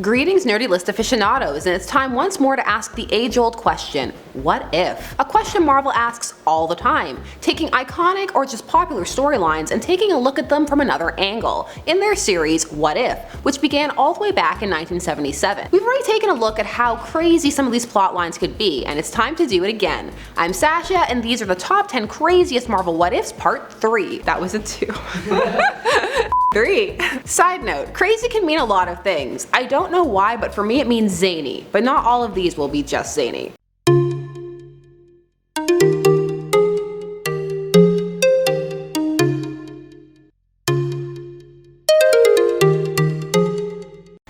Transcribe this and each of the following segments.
Greetings, Nerdy List aficionados, and it's time once more to ask the age-old question, what if? A question Marvel asks all the time, taking iconic or just popular storylines and taking a look at them from another angle, in their series What If, which began all the way back in 1977. We've already taken a look at how crazy some of these plot lines could be, and it's time to do it again. I'm Sasha, and these are the top 10 craziest Marvel What Ifs Part 3. That was a 2. 3. Side note, crazy can mean a lot of things. I don't know why, but for me it means zany, but not all of these will be just zany.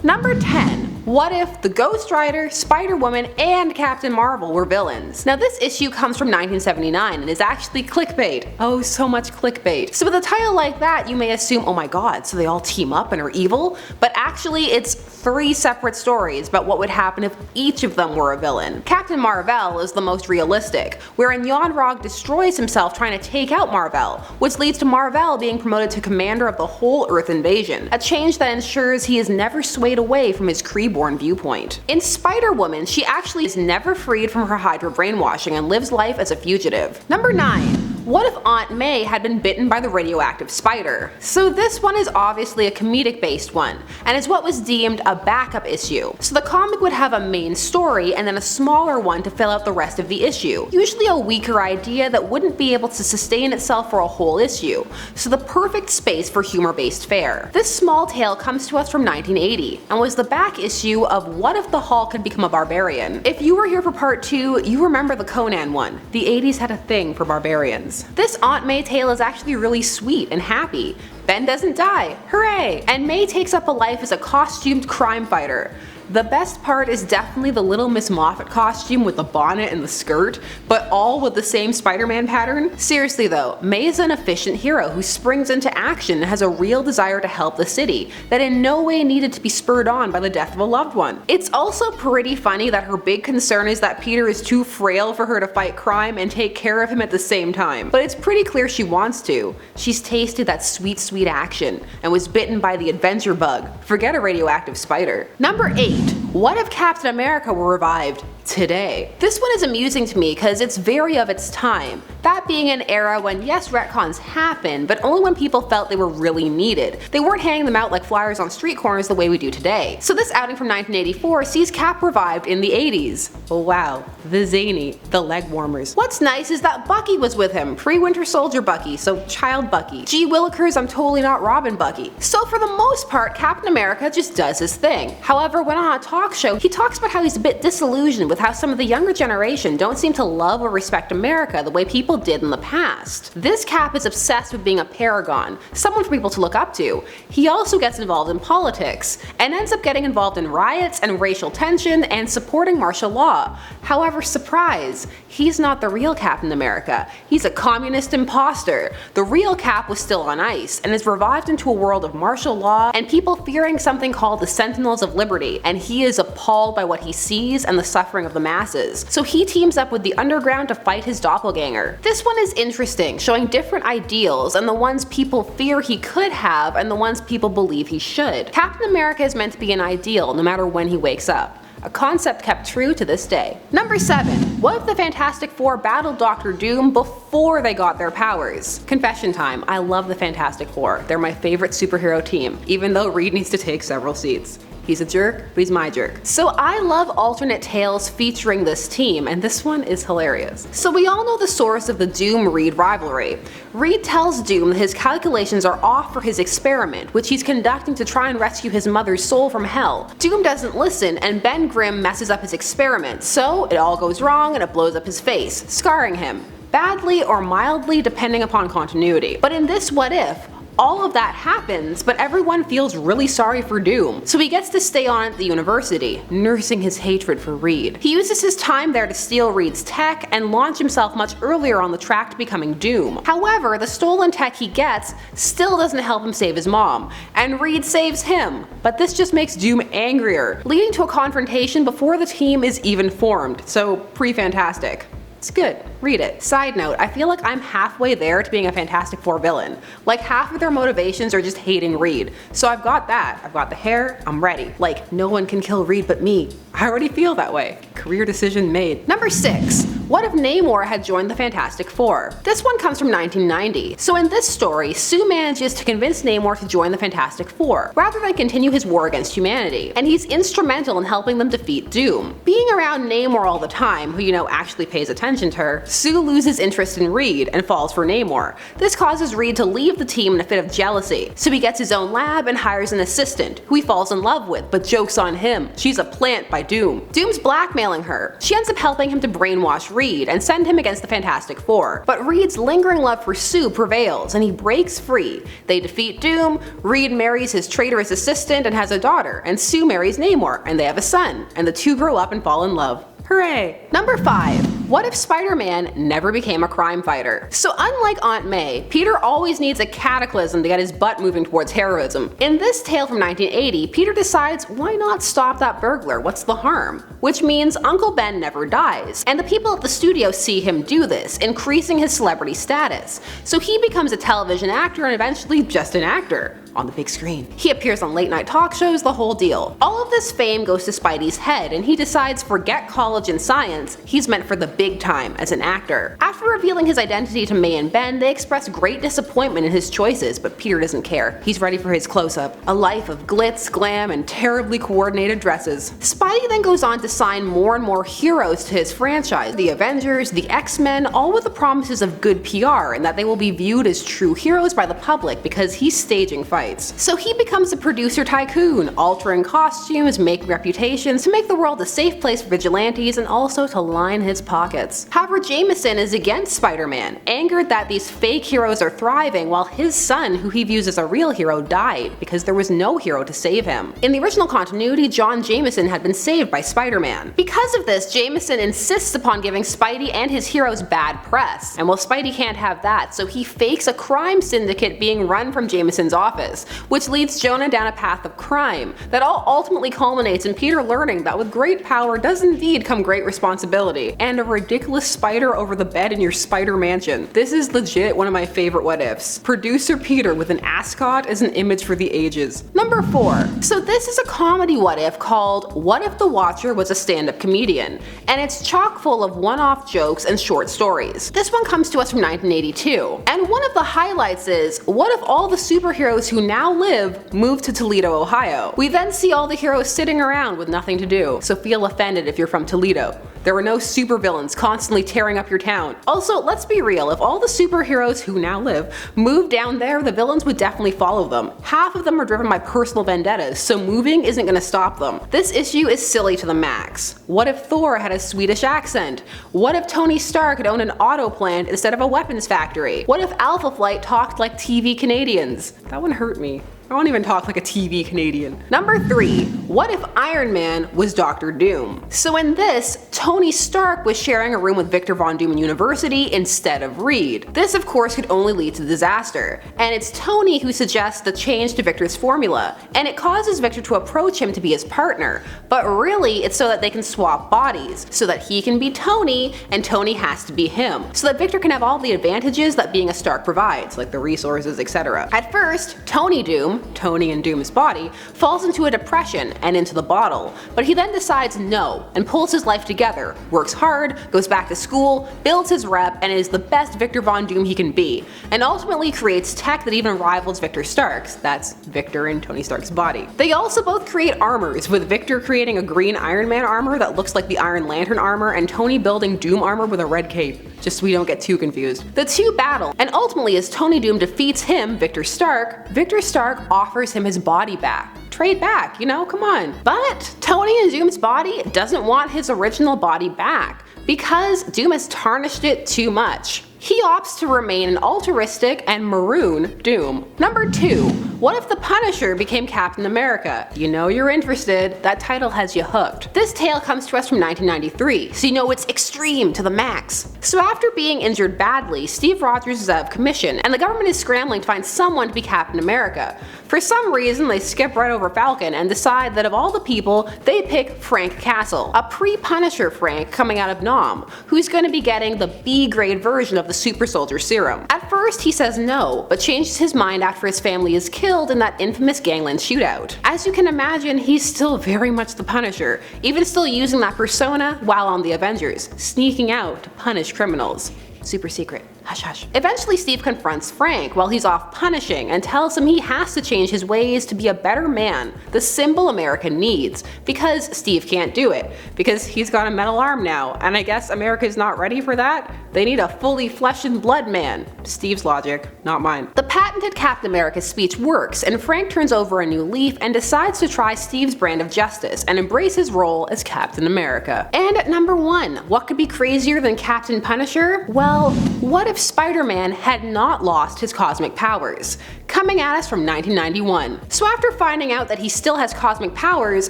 Number 10. What if the Ghost Rider, Spider-Woman, and Captain Marvel were villains? Now this issue comes from 1979 and is actually clickbait. Oh, so much clickbait. So with a title like that, you may assume, oh my god, so they all team up and are evil? But actually it's 3 separate stories about what would happen if each of them were a villain. Captain Marvel is the most realistic, wherein Yon-Rogg destroys himself trying to take out Marvel, which leads to Marvel being promoted to commander of the whole Earth invasion, a change that ensures he is never swayed away from his Kree-born viewpoint. In Spider-Woman, she actually is never freed from her Hydra brainwashing and lives life as a fugitive. Number 9. What if Aunt May had been bitten by the radioactive spider? So this one is obviously a comedic based one, and is what was deemed a backup issue. So the comic would have a main story and then a smaller one to fill out the rest of the issue. Usually a weaker idea that wouldn't be able to sustain itself for a whole issue, so the perfect space for humor-based fare. This small tale comes to us from 1980, and was the back issue of What If the Hulk Could Become a Barbarian. If you were here for part 2, you remember the Conan one. The 80s had a thing for barbarians. This Aunt May tale is actually really sweet and happy. Ben doesn't die, hooray! And May takes up a life as a costumed crime fighter. The best part is definitely the Little Miss Moffat costume with the bonnet and the skirt, but all with the same Spider-Man pattern. Seriously though, May is an efficient hero who springs into action and has a real desire to help the city, that in no way needed to be spurred on by the death of a loved one. It's also pretty funny that her big concern is that Peter is too frail for her to fight crime and take care of him at the same time. But it's pretty clear she wants to. She's tasted that sweet, sweet action, and was bitten by the adventure bug. Forget a radioactive spider. Number 8. What if Captain America were revived today? This one is amusing to me because it's very of its time, that being an era when yes, retcons happened, but only when people felt they were really needed. They weren't handing them out like flyers on street corners the way we do today. So this outing from 1984 sees Cap revived in the 80s. Oh wow, the zany, the leg warmers. What's nice is that Bucky was with him, pre-Winter Soldier Bucky, so child Bucky. Gee willikers, I'm totally not Robin Bucky. So for the most part, Captain America just does his thing. However, when on a talk show, he talks about how he's a bit disillusioned with how some of the younger generation don't seem to love or respect America the way people did in the past. This Cap is obsessed with being a paragon, someone for people to look up to. He also gets involved in politics, and ends up getting involved in riots and racial tension and supporting martial law. However, surprise, he's not the real Captain America. He's a communist imposter. The real Cap was still on ice, and is revived into a world of martial law and people fearing something called the Sentinels of Liberty, and he is appalled by what he sees and the suffering of the masses. So he teams up with the underground to fight his doppelganger. This one is interesting, showing different ideals and the ones people fear he could have and the ones people believe he should. Captain America is meant to be an ideal no matter when he wakes up. A concept kept true to this day. Number 7. What if the Fantastic Four battled Doctor Doom before they got their powers? Confession time, I love the Fantastic Four. They're my favorite superhero team, even though Reed needs to take several seats. He's a jerk, but he's my jerk. So I love alternate tales featuring this team, and this one is hilarious. So we all know the source of the Doom-Reed rivalry. Reed tells Doom that his calculations are off for his experiment, which he's conducting to try and rescue his mother's soul from hell. Doom doesn't listen, and Ben Grimm messes up his experiment, so it all goes wrong and it blows up his face, scarring him. Badly or mildly depending upon continuity. But in this What If, all of that happens, but everyone feels really sorry for Doom, so he gets to stay on at the university, nursing his hatred for Reed. He uses his time there to steal Reed's tech and launch himself much earlier on the track to becoming Doom. However, the stolen tech he gets still doesn't help him save his mom, and Reed saves him, but this just makes Doom angrier, leading to a confrontation before the team is even formed, so pre-Fantastic. It's good. Read it. Side note, I feel like I'm halfway there to being a Fantastic Four villain. Like half of their motivations are just hating Reed. So I've got that. I've got the hair. I'm ready. Like no one can kill Reed but me. I already feel that way. Career decision made. Number 6. What if Namor had joined the Fantastic Four? This one comes from 1990. So in this story, Sue manages to convince Namor to join the Fantastic Four, rather than continue his war against humanity. And he's instrumental in helping them defeat Doom. Being around Namor all the time, who actually pays attention to her, Sue loses interest in Reed and falls for Namor. This causes Reed to leave the team in a fit of jealousy. So he gets his own lab and hires an assistant, who he falls in love with, but joke's on him. She's a plant by Doom. Doom's blackmailing her. She ends up helping him to brainwash Reed and send him against the Fantastic Four. But Reed's lingering love for Sue prevails and he breaks free. They defeat Doom, Reed marries his traitorous assistant and has a daughter, and Sue marries Namor and they have a son, and the two grow up and fall in love. Hooray! Number 5. What if Spider-Man never became a crime fighter? So unlike Aunt May, Peter always needs a cataclysm to get his butt moving towards heroism. In this tale from 1980, Peter decides why not stop that burglar, what's the harm? Which means Uncle Ben never dies, and the people at the studio see him do this, increasing his celebrity status. So he becomes a television actor and eventually just an actor. On the big screen. He appears on late night talk shows, the whole deal. All of this fame goes to Spidey's head and he decides forget college and science, he's meant for the big time as an actor. After revealing his identity to May and Ben, they express great disappointment in his choices, but Peter doesn't care. He's ready for his close-up. A life of glitz, glam, and terribly coordinated dresses. Spidey then goes on to sign more and more heroes to his franchise. The Avengers, the X-Men, all with the promises of good PR and that they will be viewed as true heroes by the public because he's staging fights. So he becomes a producer tycoon, altering costumes, making reputations to make the world a safe place for vigilantes and also to line his pockets. However, Jameson is against Spider-Man, angered that these fake heroes are thriving while his son, who he views as a real hero, died because there was no hero to save him. In the original continuity, John Jameson had been saved by Spider-Man. Because of this, Jameson insists upon giving Spidey and his heroes bad press, and well, Spidey can't have that, so he fakes a crime syndicate being run from Jameson's office, which leads Jonah down a path of crime that all ultimately culminates in Peter learning that with great power does indeed come great responsibility, and a ridiculous spider over the bed in your spider mansion. This is legit one of my favorite what ifs. Producer Peter with an ascot is an image for the ages. Number 4. So this is a comedy what if called What If the Watcher Was a Stand-Up Comedian, and it's chock full of one-off jokes and short stories. This one comes to us from 1982, and one of the highlights is, what if all the superheroes who now live moved to Toledo, Ohio? We then see all the heroes sitting around with nothing to do, so feel offended if you're from Toledo. There were no supervillains constantly tearing up your town. Also, let's be real, if all the superheroes who now live moved down there, the villains would definitely follow them. Half of them are driven by personal vendettas, so moving isn't gonna stop them. This issue is silly to the max. What if Thor had a Swedish accent? What if Tony Stark had owned an auto plant instead of a weapons factory? What if Alpha Flight talked like TV Canadians? That one hurt me. I won't even talk like a TV Canadian. Number 3. What if Iron Man was Dr. Doom? So in this, Tony Stark was sharing a room with Victor Von Doom in university instead of Reed. This of course could only lead to disaster, and it's Tony who suggests the change to Victor's formula, and it causes Victor to approach him to be his partner, but really it's so that they can swap bodies, so that he can be Tony and Tony has to be him, so that Victor can have all the advantages that being a Stark provides, like the resources, etc. At first, Tony Doom, Tony and Doom's body, falls into a depression and into the bottle, but he then decides no and pulls his life together, works hard, goes back to school, builds his rep, and is the best Victor Von Doom he can be, and ultimately creates tech that even rivals Victor Stark's, that's Victor and Tony Stark's body. They also both create armors, with Victor creating a green Iron Man armor that looks like the Iron Lantern armor and Tony building Doom armor with a red cape, just so we don't get too confused. The two battle, and ultimately as Tony Doom defeats him, Victor Stark offers him his body back. Trade back, come on. But Tony and Doom's body doesn't want his original body back because Doom has tarnished it too much. he opts to remain an altruistic and maroon Doom. Number 2. What if the Punisher became Captain America? You know you're interested, that title has you hooked. This tale comes to us from 1993, so you know it's extreme to the max. So after being injured badly, Steve Rogers is out of commission, and the government is scrambling to find someone to be Captain America. For some reason, they skip right over Falcon and decide that of all the people, they pick Frank Castle, a pre-Punisher Frank coming out of Nam, who's going to be getting the B-grade version of the super soldier serum. At first, he says no, but changes his mind after his family is killed in that infamous gangland shootout. As you can imagine, he's still very much the Punisher, even still using that persona while on the Avengers, sneaking out to punish criminals. Super secret. Hush hush. Eventually Steve confronts Frank while he's off punishing and tells him he has to change his ways to be a better man, the symbol America needs, because Steve can't do it, because he's got a metal arm now, and I guess America's not ready for that? They need a fully flesh and blood man. Steve's logic, not mine. The patented Captain America speech works, and Frank turns over a new leaf and decides to try Steve's brand of justice and embrace his role as Captain America. And at number 1, what could be crazier than Captain Punisher? Well, what if Spider-Man had not lost his cosmic powers? Coming at us from 1991. So after finding out that he still has cosmic powers,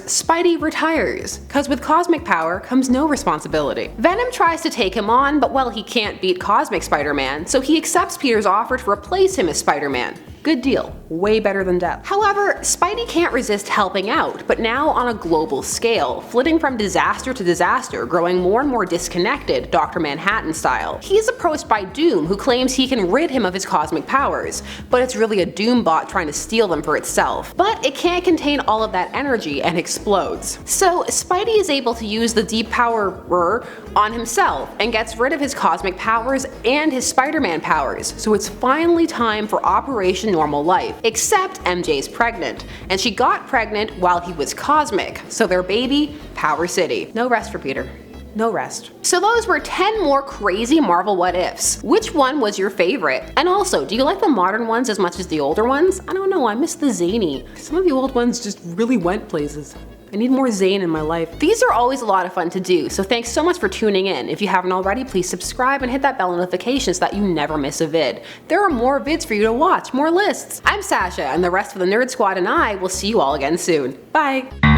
Spidey retires, cause with cosmic power comes no responsibility. Venom tries to take him on, but well, he can't beat Cosmic Spider-Man, so he accepts Peter's offer to replace him as Spider-Man. Good deal. Way better than death. However, Spidey can't resist helping out, but now on a global scale, flitting from disaster to disaster, growing more and more disconnected, Dr. Manhattan style. He's approached by Doom, who claims he can rid him of his cosmic powers, but it's really a Doom bot trying to steal them for itself. But it can't contain all of that energy and explodes. So Spidey is able to use the deep power on himself and gets rid of his cosmic powers and his Spider-Man powers, so it's finally time for Operation Normal Life. Except MJ's pregnant, and she got pregnant while he was cosmic, so their baby, Power City. No rest for Peter. No rest. So those were 10 more crazy Marvel what ifs. Which one was your favorite? And also, do you like the modern ones as much as the older ones? I don't know, I miss the zany. Some of the old ones just really went places. I need more Zane in my life. These are always a lot of fun to do, so thanks so much for tuning in. If you haven't already, please subscribe and hit that bell notification so that you never miss a vid. There are more vids for you to watch, more lists. I'm Sasha, and the rest of the Nerd Squad and I will see you all again soon. Bye!